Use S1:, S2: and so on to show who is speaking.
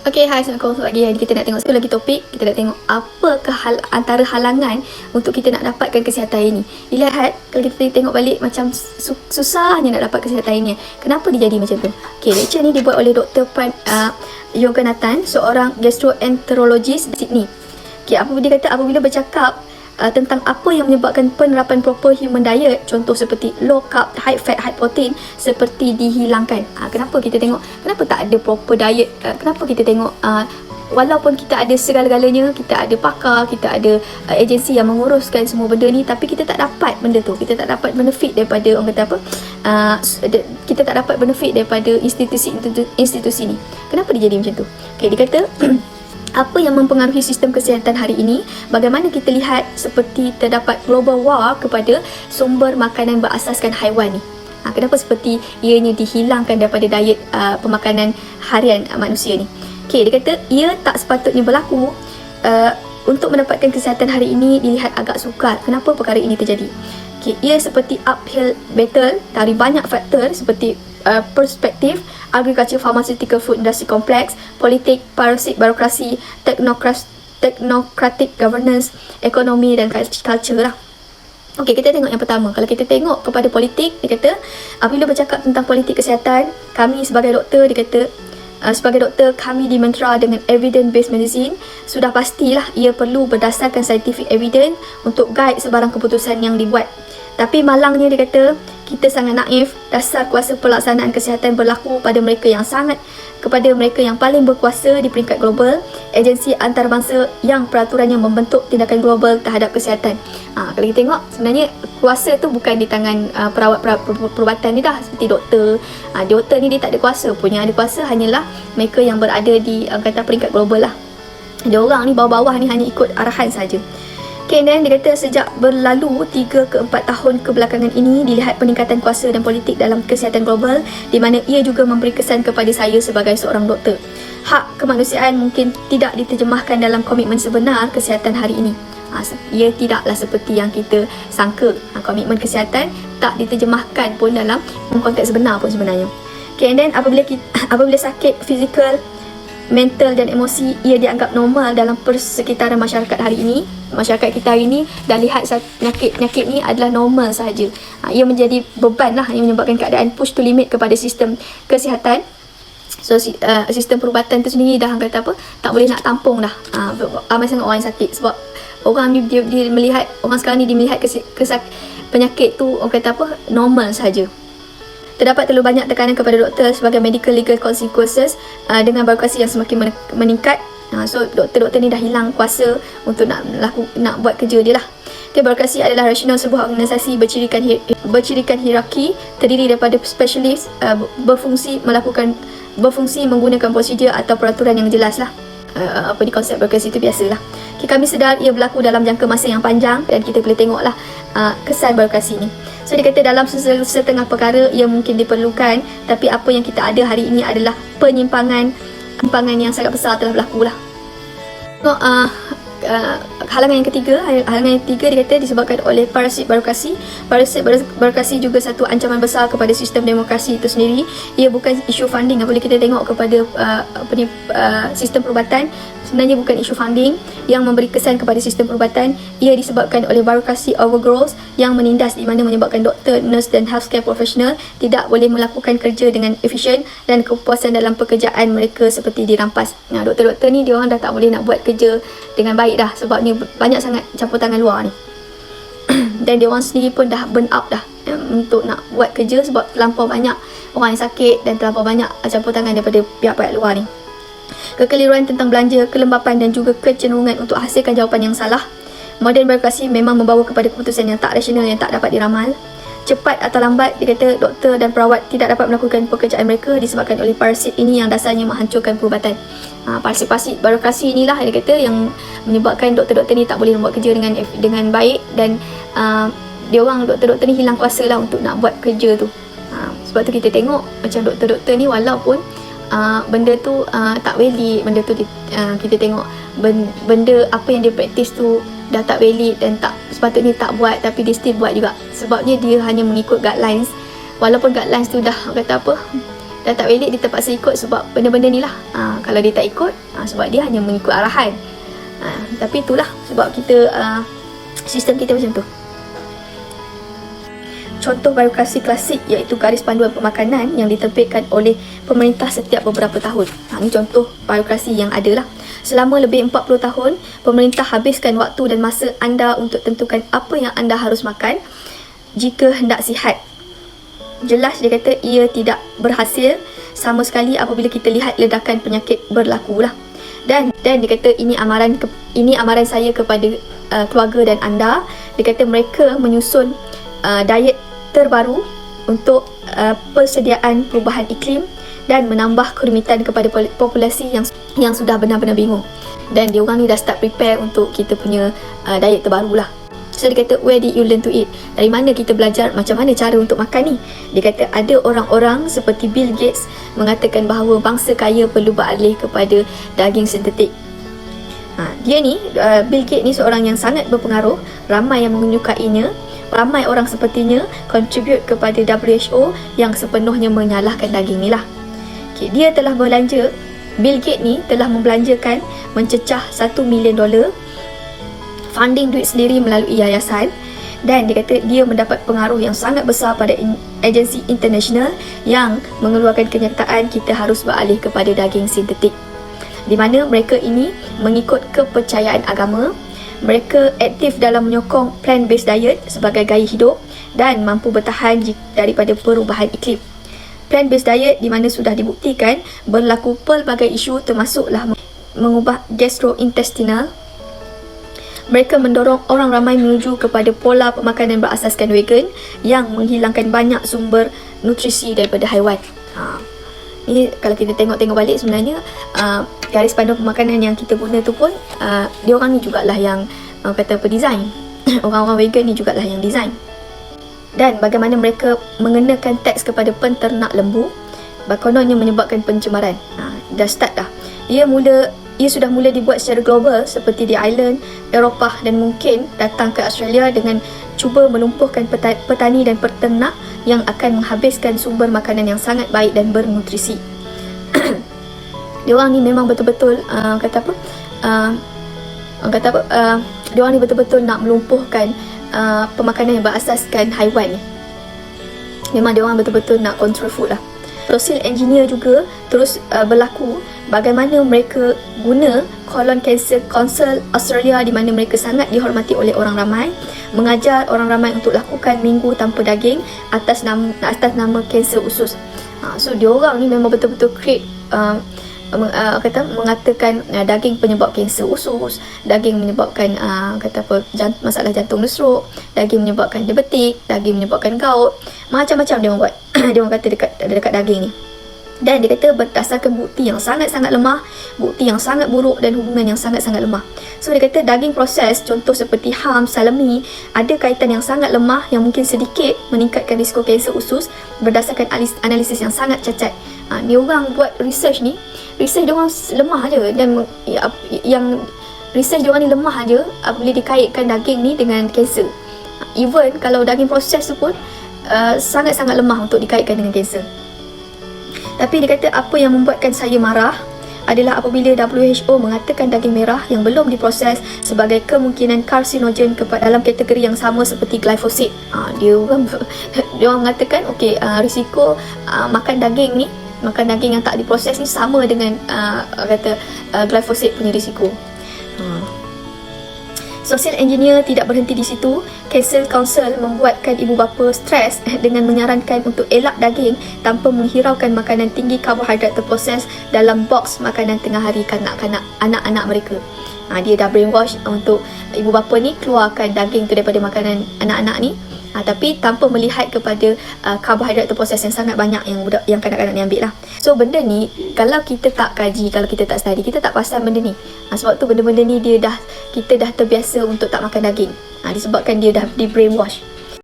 S1: Okay, hai, Assalamualaikum. Selamat pagi. Hari kita nak tengok satu lagi topik. Kita nak tengok apakah antara halangan untuk kita nak dapatkan kesihatan ini. Dilihat, kalau kita tengok balik macam susahnya nak dapat kesihatan ini. Kenapa dia jadi macam tu? Okay, lecture ni dibuat oleh Dr. Pran Yoganathan, seorang gastroenterologist di Sydney. Okay, dia kata apabila bercakap tentang apa yang menyebabkan penerapan proper human diet, contoh seperti low carb, high fat, high protein, seperti dihilangkan. Kenapa kita tengok, kenapa tak ada proper diet? Kenapa kita tengok walaupun kita ada segala-galanya, kita ada pakar, kita ada agensi yang menguruskan semua benda ni, tapi kita tak dapat benda tu, kita tak dapat benefit daripada, orang kata apa, kita tak dapat benefit daripada institusi ni. Kenapa dia jadi macam tu? Okay, dia kata apa yang mempengaruhi sistem kesihatan hari ini? Bagaimana kita lihat seperti terdapat global war kepada sumber makanan berasaskan haiwan ni. Kenapa seperti ianya dihilangkan daripada diet pemakanan harian manusia ni? Okay, dia kata ia tak sepatutnya berlaku. Untuk mendapatkan kesihatan hari ini dilihat agak sukar. Kenapa perkara ini terjadi? Okay, ia seperti uphill battle dari banyak faktor seperti perspektif, agriculture, pharmaceutical, food industry complex, politik, parasit, birokrasi, technocratic governance, ekonomi dan culture lah. Okey, kita tengok yang pertama. Kalau kita tengok kepada politik, dia kata apabila bercakap tentang politik kesihatan, kami sebagai doktor, dia kata sebagai doktor kami dimentra dengan evidence based medicine. Sudah pastilah ia perlu berdasarkan scientific evidence untuk guide sebarang keputusan yang dibuat. Tapi malangnya dia kata kita sangat naif. Dasar kuasa pelaksanaan kesihatan berlaku pada mereka yang paling berkuasa di peringkat global, agensi antarabangsa yang peraturannya membentuk tindakan global terhadap kesihatan. Kalau kita tengok, sebenarnya kuasa tu bukan di tangan perawat perubatan ni dah, seperti doktor. Doktor ni dia tak ada kuasa pun, yang ada kuasa hanyalah mereka yang berada di kata peringkat global lah. Dia orang ni bawah-bawah ni hanya ikut arahan saja. Okay, dan dia kata sejak berlalu 3 ke 4 tahun kebelakangan ini dilihat peningkatan kuasa dan politik dalam kesihatan global, di mana ia juga memberi kesan kepada saya sebagai seorang doktor. Hak kemanusiaan mungkin tidak diterjemahkan dalam komitmen sebenar kesihatan hari ini. Ia tidaklah seperti yang kita sangka. Komitmen kesihatan tak diterjemahkan pun dalam konteks sebenar pun sebenarnya. Okay, and then apabila sakit fizikal, mental dan emosi, ia dianggap normal dalam persekitaran masyarakat hari ini. Masyarakat kita hari ini dah lihat penyakit ni adalah normal sahaja. Ia menjadi beban lah yang menyebabkan keadaan push to limit kepada sistem kesihatan. So sistem perubatan tu sendiri dah kata apa, tak boleh nak tampung dah ramai sangat orang yang sakit. Sebab orang ni dia melihat, orang sekarang ni dia melihat penyakit tu, orang kata apa, normal sahaja. Terdapat terlalu banyak tekanan kepada doktor sebagai medical legal consequences dengan birokrasi yang semakin meningkat. So doktor-doktor ni dah hilang kuasa untuk nak buat kerja dia lah. Okay, birokrasi adalah rasional sebuah organisasi bercirikan hierarki, terdiri daripada spesialis, berfungsi menggunakan prosedur atau peraturan yang jelas lah. Konsep birokrasi itu biasalah. Okay, kami sedar ia berlaku dalam jangka masa yang panjang dan kita boleh tengoklah kesan birokrasi ni. So dia kata dalam setengah perkara ia mungkin diperlukan, tapi apa yang kita ada hari ini adalah penyimpangan yang sangat besar telah berlaku lah. So, halangan yang ketiga dia kata disebabkan oleh parasit birokrasi. Parasit birokrasi juga satu ancaman besar kepada sistem demokrasi itu sendiri. Ia bukan isu funding. Apabila kita tengok kepada sistem perubatan, sebenarnya bukan isu funding yang memberi kesan kepada sistem perubatan. Ia disebabkan oleh birokrasi overgrowth yang menindas, di mana menyebabkan doktor, nurse dan healthcare professional tidak boleh melakukan kerja dengan efisien dan kepuasan dalam pekerjaan mereka seperti dirampas. Doktor-doktor ni dia orang dah tak boleh nak buat kerja dengan baik dah, sebabnya banyak sangat campur tangan luar ni. Dan dia orang sendiri pun dah burn out dah untuk nak buat kerja, sebab terlampau banyak orang yang sakit dan terlampau banyak campur tangan daripada pihak-pihak luar ni. Kekeliruan tentang belanja, kelembapan dan juga kecenderungan untuk hasilkan jawapan yang salah. Moden birokrasi memang membawa kepada keputusan yang tak rasional, yang tak dapat diramal. Cepat atau lambat, dia kata doktor dan perawat tidak dapat melakukan pekerjaan mereka disebabkan oleh parasit ini yang dasarnya menghancurkan perubatan. Parasit birokrasi inilah dia kata yang menyebabkan doktor-doktor ni tak boleh membuat kerja dengan baik, dan dia orang doktor-doktor ni hilang kuasa lah untuk nak buat kerja tu. Sebab tu kita tengok macam doktor-doktor ni walaupun benda tu tak valid, benda tu kita tengok benda apa yang dia praktis tu dah tak valid dan tak sepatutnya tak buat, tapi dia still buat juga. Sebabnya dia hanya mengikut guidelines, walaupun guidelines tu dah kata apa, dah tak valid, dia terpaksa ikut sebab benda-benda ni lah. Kalau dia tak ikut, sebab dia hanya mengikut arahan. Tapi itulah sebab kita sistem kita macam tu. Contoh birokrasi klasik iaitu garis panduan pemakanan yang diterbitkan oleh pemerintah setiap beberapa tahun. Ini contoh birokrasi yang ada lah. Selama lebih 40 tahun, pemerintah habiskan waktu dan masa anda untuk tentukan apa yang anda harus makan jika hendak sihat. Jelas dia kata ia tidak berhasil sama sekali apabila kita lihat ledakan penyakit berlaku lah. Dan dia kata ini amaran saya kepada keluarga dan anda. Dia kata mereka menyusun diet terbaru untuk persediaan perubahan iklim dan menambah kerumitan kepada populasi yang sudah benar-benar bingung. Dan dia orang ni dah start prepare untuk kita punya diet terbaru lah. So dia kata, where did you learn to eat? Dari mana kita belajar macam mana cara untuk makan ni? Dia kata ada orang-orang seperti Bill Gates mengatakan bahawa bangsa kaya perlu beralih kepada daging sintetik. Dia ni, Bill Gates ni seorang yang sangat berpengaruh, ramai yang menyukainya. Ramai orang sepertinya contribute kepada WHO yang sepenuhnya menyalahkan daging ni lah. Dia telah belanja, Bill Gates ni telah membelanjakan mencecah $1 million funding duit sendiri melalui yayasan. Dan dia kata dia mendapat pengaruh yang sangat besar pada agensi international yang mengeluarkan kenyataan kita harus beralih kepada daging sintetik, di mana mereka ini mengikut kepercayaan agama. Mereka aktif dalam menyokong plant-based diet sebagai gaya hidup dan mampu bertahan daripada perubahan iklim. Plant-based diet di mana sudah dibuktikan berlaku pelbagai isu termasuklah mengubah gastrointestinal. Mereka mendorong orang ramai menuju kepada pola pemakanan berasaskan vegan yang menghilangkan banyak sumber nutrisi daripada haiwan. Ini kalau kita tengok balik sebenarnya garis panduan pemakanan yang kita guna tu pun dia orang ni jugalah yang kata apa design. Orang-orang vegan ni jugalah yang design. Dan bagaimana mereka mengenakan teks kepada penternak lembu kononnya menyebabkan pencemaran. Dah start dah. Ia sudah mula dibuat secara global seperti di Ireland, Eropah dan mungkin datang ke Australia dengan cuba melumpuhkan petani dan peternak yang akan menghabiskan sumber makanan yang sangat baik dan bernutrisi. Diorang ni memang betul-betul diorang ni betul-betul nak melumpuhkan pemakanan yang berasaskan haiwan ni. Memang diorang betul-betul nak control food lah. Social engineer juga terus berlaku. Bagaimana mereka guna Colon Cancer Council Australia di mana mereka sangat dihormati oleh orang ramai, mengajar orang ramai untuk lakukan minggu tanpa daging atas nama kanser usus. So diorang ni memang betul-betul create mengatakan daging penyebab kanser usus, daging menyebabkan masalah jantung dan stroke, daging menyebabkan diabetik, daging menyebabkan gout, macam-macam dia orang buat. Dia orang kata dekat daging ni. Dan dia kata berdasarkan bukti yang sangat-sangat lemah, bukti yang sangat buruk dan hubungan yang sangat-sangat lemah. So dia kata daging proses contoh seperti ham, salami ada kaitan yang sangat lemah yang mungkin sedikit meningkatkan risiko kanser usus berdasarkan analisis yang sangat cacat. Dia orang buat research ni, research dia orang lemah aja, dan yang research dia orang ni lemah aja boleh dikaitkan daging ni dengan kanser. Even kalau daging proses tu pun sangat-sangat lemah untuk dikaitkan dengan kanser. Tapi dia kata apa yang membuatkan saya marah adalah apabila WHO mengatakan daging merah yang belum diproses sebagai kemungkinan karsinogen dalam kategori yang sama seperti glyphosate. Dia orang mengatakan risiko makan daging yang tak diproses ni sama dengan glyphosate punya risiko. Social engineer tidak berhenti di situ. Cancer Council membuatkan ibu bapa stres dengan menyarankan untuk elak daging tanpa menghiraukan makanan tinggi karbohidrat terproses dalam boks makanan tengah hari kanak-kanak anak-anak mereka. Dia dah brainwash untuk ibu bapa ni keluarkan daging tu daripada makanan anak-anak ni, tapi tanpa melihat kepada karbohidrat terproses yang sangat banyak yang kanak-kanak ni ambil lah. So benda ni kalau kita tak kaji, kalau kita tak study, kita tak pasal benda ni. Sebab tu benda-benda ni kita dah terbiasa untuk tak makan daging. Disebabkan dia dah di brainwash.